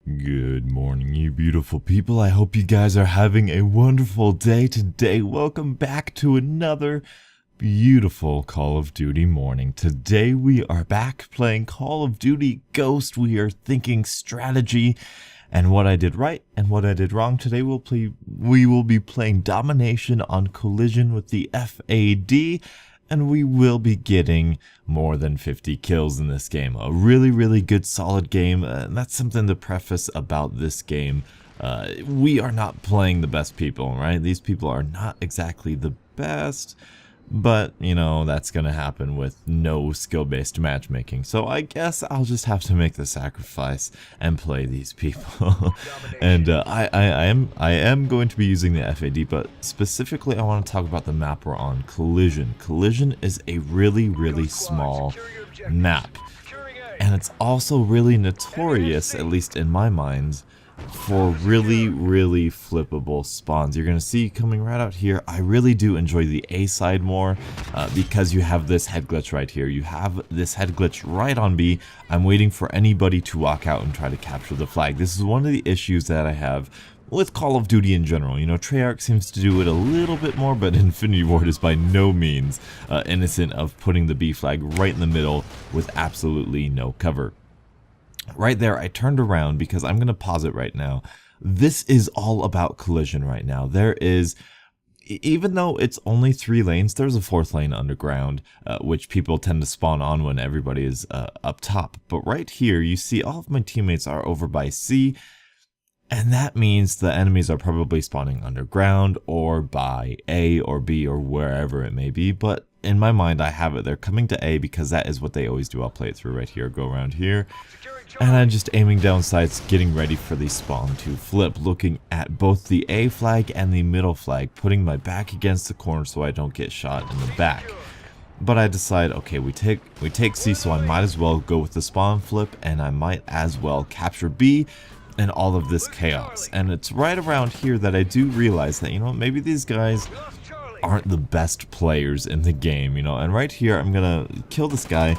Good morning, you beautiful people. I hope you guys are having a wonderful day today. Welcome back to another beautiful Call of Duty morning. Today we are back playing Call of Duty Ghost. We are thinking strategy and what I did right and what I did wrong. Today we will be playing Domination on Collision with the FAD. And we will be getting more than 50 kills in this game. A really good solid game, and that's something to preface about this game. We are not playing the best people, right? These people are not exactly the best, but, you know, that's gonna happen with no skill-based matchmaking. So I guess I'll just have to make the sacrifice and play these people. And I am going to be using the FAD, but specifically I want to talk about the map we're on, Collision. Collision is a really small map, and it's also really notorious, at least in my mind, for really flippable spawns. You're gonna see coming right out here. I really do enjoy the A side more because you have this head glitch right here. You have this head glitch right on B. I'm waiting for anybody to walk out and try to capture the flag. This is one of the issues that I have with Call of Duty in general. You know, Treyarch seems to do it a little bit more, but Infinity Ward is by no means innocent of putting the B flag right in the middle with absolutely no cover. Right there, I turned around because I'm going to pause it right now. This is all about Collision right now. There is, even though it's only 3 lanes, there's a 4th lane underground, which people tend to spawn on when everybody is up top. But right here, you see all of my teammates are over by C, and that means the enemies are probably spawning underground or by A or B or wherever it may be. But in my mind, I have it. They're coming to A because that is what they always do. I'll play it through right here, go around here. And I'm just aiming down sights, getting ready for the spawn to flip, looking at both the A flag and the middle flag, putting my back against the corner so I don't get shot in the back. But I decide, okay, we take C, so I might as well go with the spawn flip, and I might as well capture B and all of this chaos. And it's right around here that I do realize that, you know, maybe these guys aren't the best players in the game, you know. And right here, I'm gonna kill this guy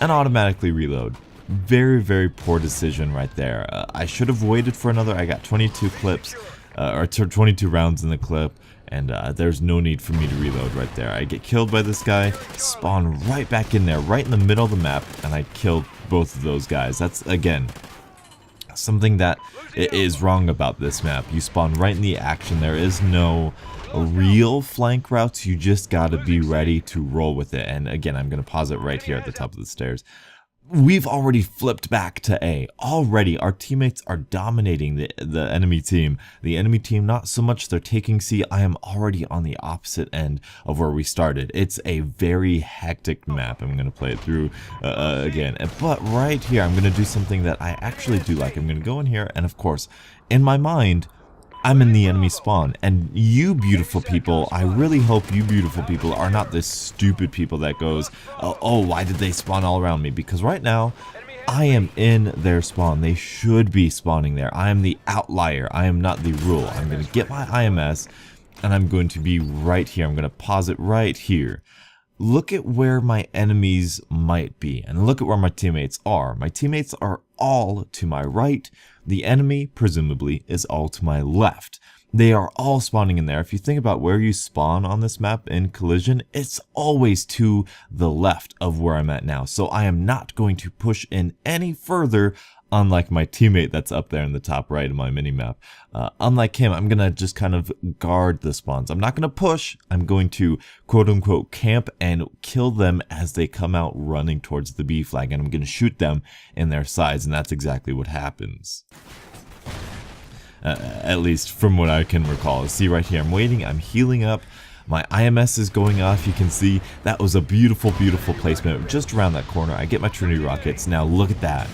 and automatically reload. Very poor decision right there. I should have waited for another. I got 22 clips, or 22 rounds in the clip, and there's no need for me to reload right there. I get killed by this guy, spawn right back in there, right in the middle of the map, and I killed both of those guys. That's, again, something that is wrong about this map. You spawn right in the action. There is no real flank routes. You just gotta be ready to roll with it. And again, I'm gonna pause it right here at the top of the stairs. We've already flipped back to A. Already, our teammates are dominating the enemy team. The enemy team, not so much. They're taking C. I am already on the opposite end of where we started. It's a very hectic map. I'm going to play it through again. But right here, I'm going to do something that I actually do like. I'm going to go in here, and of course, in my mind, I'm in the enemy spawn, and you beautiful people, I really hope you beautiful people are not this stupid people that goes, oh, why did they spawn all around me? Because right now, I am in their spawn. They should be spawning there. I am the outlier. I am not the rule. I'm going to get my IMS, and I'm going to be right here. I'm going to pause it right here. Look at where my enemies might be, and look at where my teammates are. My teammates are all to my right. The enemy, presumably, is all to my left. They are all spawning in there. If you think about where you spawn on this map in Collision, it's always to the left of where I'm at now. So I am not going to push in any further, unlike my teammate that's up there in the top right of my minimap. Unlike him, I'm going to just kind of guard the spawns. I'm not going to push. I'm going to quote-unquote camp and kill them as they come out running towards the B flag. And I'm going to shoot them in their sides, and that's exactly what happens. At least from what I can recall. See right here, I'm waiting, I'm healing up. My IMS is going off. You can see that was a beautiful placement just around that corner. I get my Trinity rockets. Now look at that.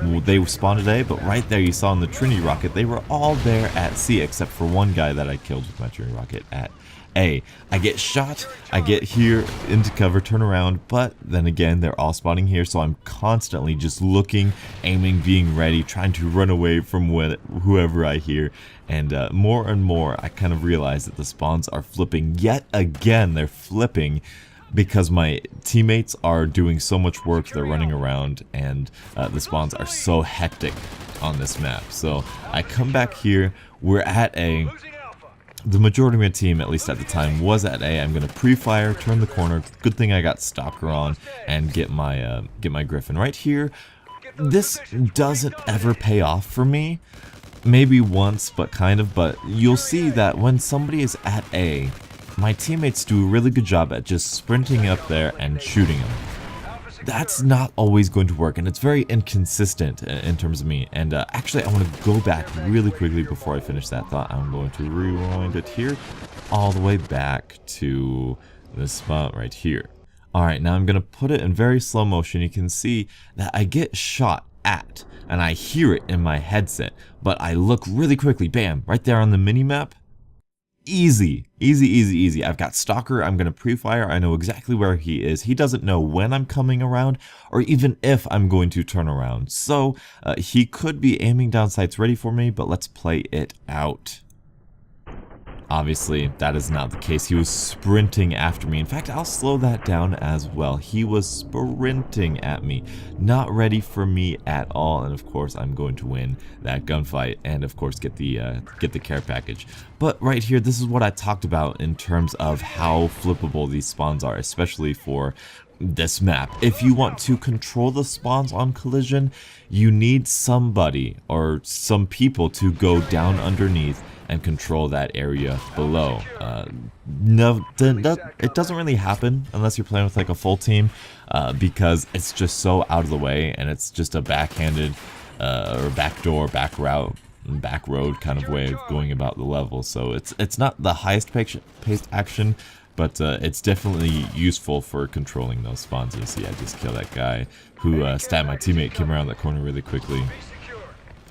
They spawned at A, but right there you saw in the Trinity rocket, they were all there at C, except for one guy that I killed with my Trinity rocket at A. I get shot, I get here into cover, turn around, but then again, they're all spawning here, so I'm constantly just looking, aiming, being ready, trying to run away from whoever I hear, and more and more, I kind of realize that the spawns are flipping yet again. They're flipping because my teammates are doing so much work, they're running around, and the spawns are so hectic on this map. So I come back here, we're at A. The majority of my team, at least at the time, was at A. I'm gonna pre-fire, turn the corner. Good thing I got Stalker on and get my Griffin right here. This doesn't ever pay off for me. Maybe once, but kind of. But you'll see that when somebody is at A, my teammates do a really good job at just sprinting up there and shooting them. That's not always going to work, and it's very inconsistent in terms of me. And actually, I want to go back really quickly before I finish that thought. I'm going to rewind it here all the way back to this spot right here. Alright, now I'm going to put it in very slow motion. You can see that I get shot at, and I hear it in my headset, but I look really quickly, bam, right there on the mini-map. Easy, easy, easy, easy. I've got Stalker, I'm going to pre-fire, I know exactly where he is. He doesn't know when I'm coming around, or even if I'm going to turn around. So, he could be aiming down sights ready for me, but let's play it out. Obviously, that is not the case. He was sprinting after me. In fact, I'll slow that down as well. He was sprinting at me, not ready for me at all. And of course, I'm going to win that gunfight and of course get the care package. But right here, this is what I talked about in terms of how flippable these spawns are, especially for this map. If you want to control the spawns on collision, you need somebody or some people to go down underneath and control that area below. No, it doesn't really happen unless you're playing with like a full team, because it's just so out of the way, and it's just a backhanded or backdoor, back road kind of way of going about the level. So it's not the highest paced action, but it's definitely useful for controlling those spawns. You see, I just killed that guy who stabbed my teammate, came around that corner really quickly.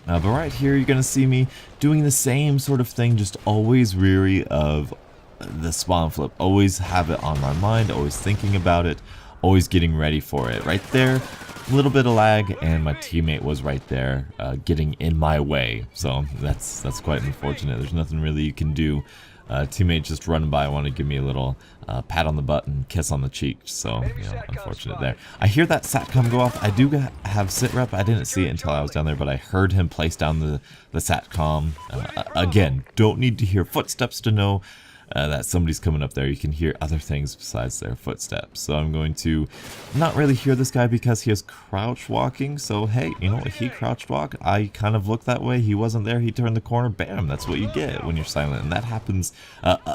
But right here, you're going to see me doing the same sort of thing, just always weary of the spawn flip. Always have it on my mind, always thinking about it, always getting ready for it. Right there, a little bit of lag, and my teammate was right there getting in my way. So that's quite unfortunate. There's nothing really you can do. Teammate just running by, want to give me a little pat on the butt and kiss on the cheek. So, you know, unfortunate there. I hear that SATCOM go off. I do have sit rep. I didn't see it until I was down there, but I heard him place down the SATCOM. Again, don't need to hear footsteps to know that somebody's coming up there. You can hear other things besides their footsteps. So I'm going to not really hear this guy because he is crouch walking. So hey, you know, he crouched walk. I kind of looked that way. He wasn't there. He turned the corner. Bam! That's what you get when you're silent. And that happens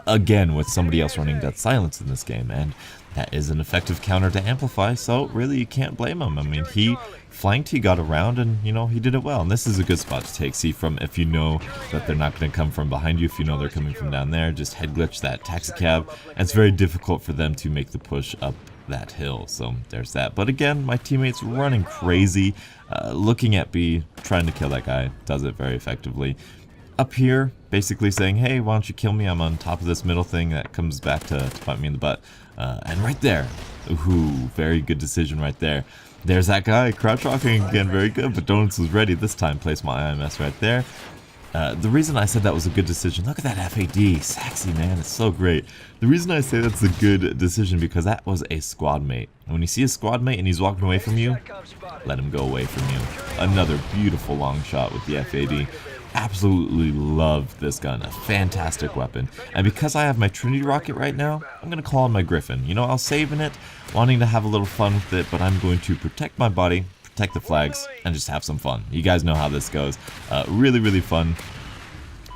again with somebody else running dead silence in this game. And that is an effective counter to amplify. So really, you can't blame him. I mean, he flanked, he got around, and you know, he did it well. And this is a good spot to take. See, from if you know that they're not going to come from behind you, if you know they're coming from down there, just head glitch that taxi cab. And it's very difficult for them to make the push up that hill. So there's that. But again, my teammates running crazy, looking at B, trying to kill that guy. Does it very effectively. Up here, basically saying, hey, why don't you kill me? I'm on top of this middle thing that comes back to bite me in the butt. And right there, ooh, very good decision right there. There's that guy, crouch walking again, very good, but Donuts was ready this time, place my IMS right there. The reason I said that was a good decision, look at that FAD, sexy man, it's so great. The reason I say that's a good decision because that was a squad mate. And when you see a squad mate and he's walking away from you, let him go away from you. Another beautiful long shot with the FAD. Absolutely love this gun, a fantastic weapon. And because I have my Trinity rocket right now, I'm going to call on my Griffin. You know, I'll save in it, wanting to have a little fun with it, but I'm going to protect my body, protect the flags, and just have some fun. You guys know how this goes. Really, really fun.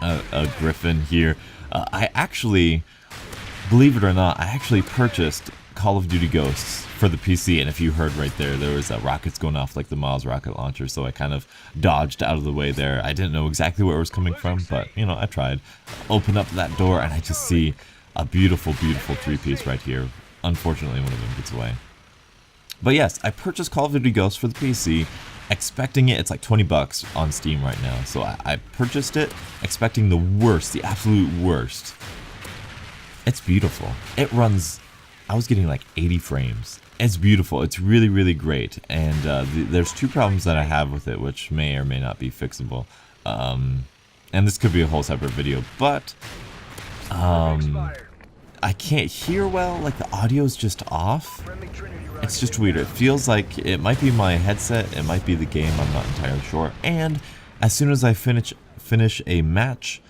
A Griffin here. I actually, believe it or not, I actually purchased Call of Duty Ghosts for the PC, and if you heard right there, there was rockets going off like the Miles rocket launcher, so I kind of dodged out of the way there. I didn't know exactly where it was coming from, but, you know, I tried. Open up that door, and I just see a beautiful, beautiful three-piece right here. Unfortunately, one of them gets away. But yes, I purchased Call of Duty Ghosts for the PC, expecting it. It's like 20 bucks on Steam right now, so I purchased it, expecting the worst, the absolute worst. It's beautiful. It runs, I was getting like 80 frames. It's beautiful. It's really, really great. And there's two problems that I have with it, which may or may not be fixable. And this could be a whole separate video, but I can't hear well, like the audio's just off. It's just weird. It feels like it might be my headset, it might be the game, I'm not entirely sure. And as soon as I finish a match,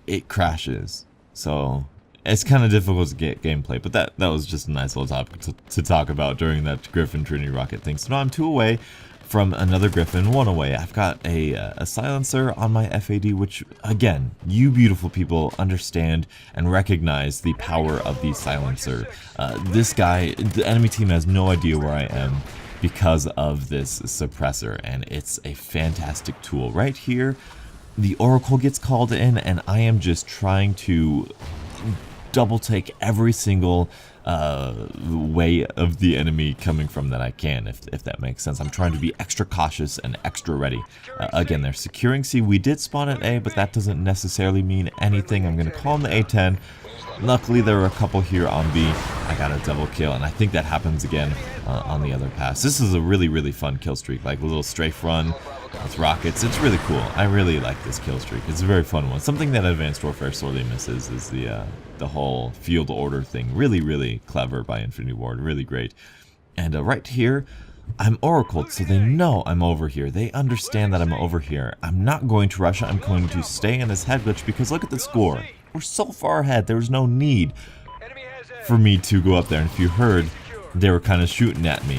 it crashes. So it's kind of difficult to get gameplay, but that was just a nice little topic to talk about during that Griffin Trinity Rocket thing. So now I'm 2 away from another Griffin, 1 away. I've got a silencer on my FAD, which, again, you beautiful people understand and recognize the power of the silencer. This guy, the enemy team has no idea where I am because of this suppressor, and it's a fantastic tool. Right here, the Oracle gets called in, and I am just trying to double take every single way of the enemy coming from that I can, if that makes sense. I'm trying to be extra cautious and extra ready. Again, they're securing C. We did spawn at A, but that doesn't necessarily mean anything. I'm going to call in the A10. Luckily, there were a couple here on B. I got a double kill, and I think that happens again on the other pass. This is a really, really fun kill streak, like a little strafe run with rockets. It's really cool. I really like this kill streak. It's a very fun one. Something that Advanced Warfare sorely misses is the whole field order thing. Really, really clever by Infinity Ward. Really great. And right here, I'm oracled, so they know I'm over here. They understand that I'm over here. I'm not going to rush. I'm going to stay in this head glitch because look at the score. We're so far ahead. There's no need for me to go up there. And if you heard, they were kind of shooting at me.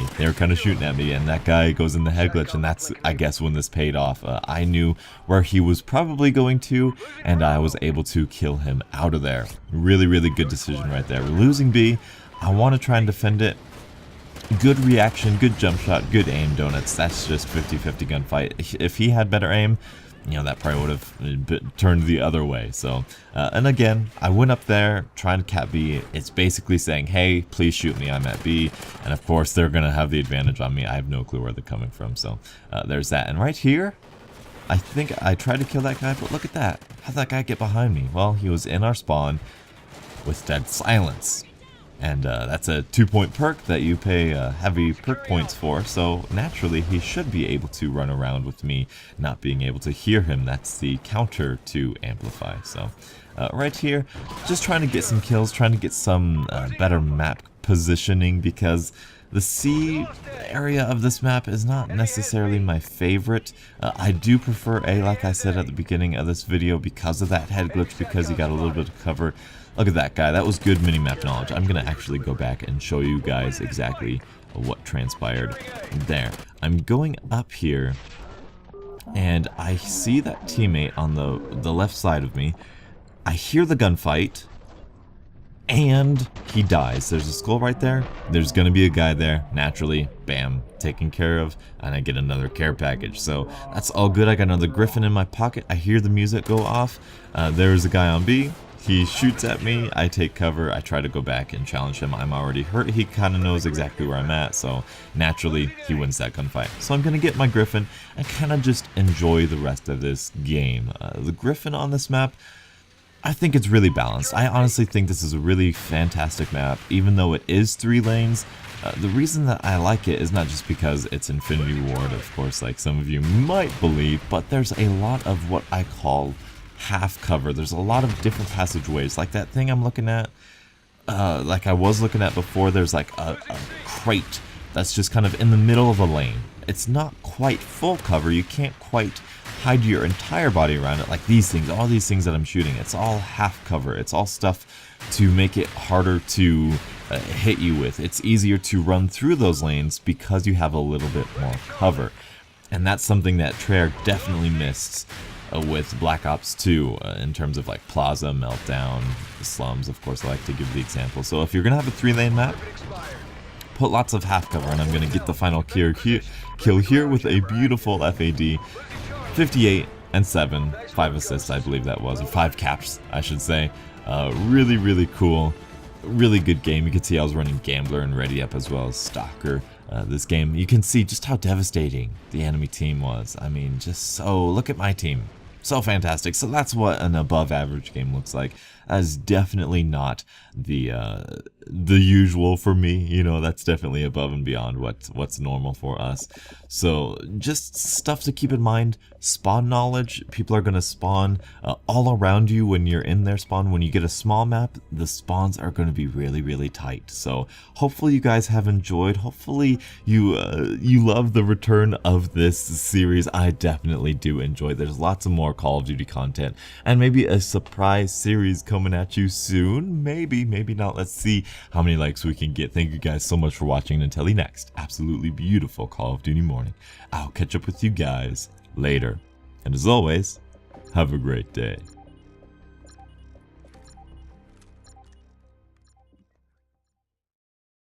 And that guy goes in the head glitch, and that's, I guess, when this paid off. I knew where he was probably going to, and I was able to kill him out of there. Really, really good decision right there. We're losing B. I want to try and defend it. Good reaction, good jump shot, good aim, donuts. That's just 50-50 gunfight. If he had better aim, you know, that probably would have turned the other way. So, and again, I went up there trying to cap B. It's basically saying, hey, please shoot me, I'm at B. And of course, they're going to have the advantage on me. I have no clue where they're coming from. So, there's that. And right here, I think I tried to kill that guy, but look at that. How'd that guy get behind me? Well, he was in our spawn with dead silence. And that's a 2-point perk that you pay heavy perk points for, so naturally he should be able to run around with me not being able to hear him. That's the counter to amplify. So right here, just trying to get some kills, trying to get some better map positioning, because the C area of this map is not necessarily my favorite. I do prefer A, like I said at the beginning of this video, because of that head glitch, because you got a little bit of cover. Look at that guy. That was good minimap knowledge. I'm going to actually go back and show you guys exactly what transpired there. I'm going up here, and I see that teammate on the left side of me. I hear the gunfight, and he dies. There's a skull right there. There's going to be a guy there. Naturally, bam, taken care of, and I get another care package. So that's all good. I got another Griffin in my pocket. I hear the music go off. There's a guy on B. He shoots at me, I take cover, I try to go back and challenge him. I'm already hurt. He kind of knows exactly where I'm at, so naturally he wins that gunfight. So I'm going to get my Griffin and kind of just enjoy the rest of this game. The Griffin on this map, I think it's really balanced. I honestly think this is a really fantastic map, even though it is 3 lanes. The reason that I like it is not just because it's Infinity Ward, of course, like some of you might believe, but there's a lot of what I call half cover. There's a lot of different passageways, like that thing I'm looking at, like I was looking at before. There's like a crate that's just kind of in the middle of a lane. It's not quite full cover. You can't quite hide your entire body around it like these things. All these things that I'm shooting, it's all half cover. It's all stuff to make it harder to hit you with. It's easier to run through those lanes because you have a little bit more cover, and that's something that Treyarch definitely missed with Black Ops 2 in terms of like Plaza, Meltdown, the Slums. Of course, I like to give the example. So if you're going to have a 3-lane map, put lots of half cover, and I'm going to get the final kill here with a beautiful FAD, 58 and 7, 5 assists I believe that was, or 5 caps I should say. Really, really cool, really good game. You can see I was running Gambler and Ready Up as well as Stalker. This game, you can see just how devastating the enemy team was. I mean, just so, look at my team. So fantastic. So that's what an above average game looks like. as definitely not the usual for me. You know, that's definitely above and beyond what's normal for us. So just stuff to keep in mind. Spawn knowledge. People are going to spawn all around you when you're in their spawn. When you get a small map, the spawns are going to be really, really tight. So hopefully you guys have enjoyed. Hopefully you love the return of this series. I definitely do enjoy. There's lots of more Call of Duty content, and maybe a surprise series coming at you soon. Maybe not. Let's see how many likes we can get. Thank you guys so much for watching. Until the next absolutely beautiful Call of Duty morning, I'll catch up with you guys later. And as always, have a great day.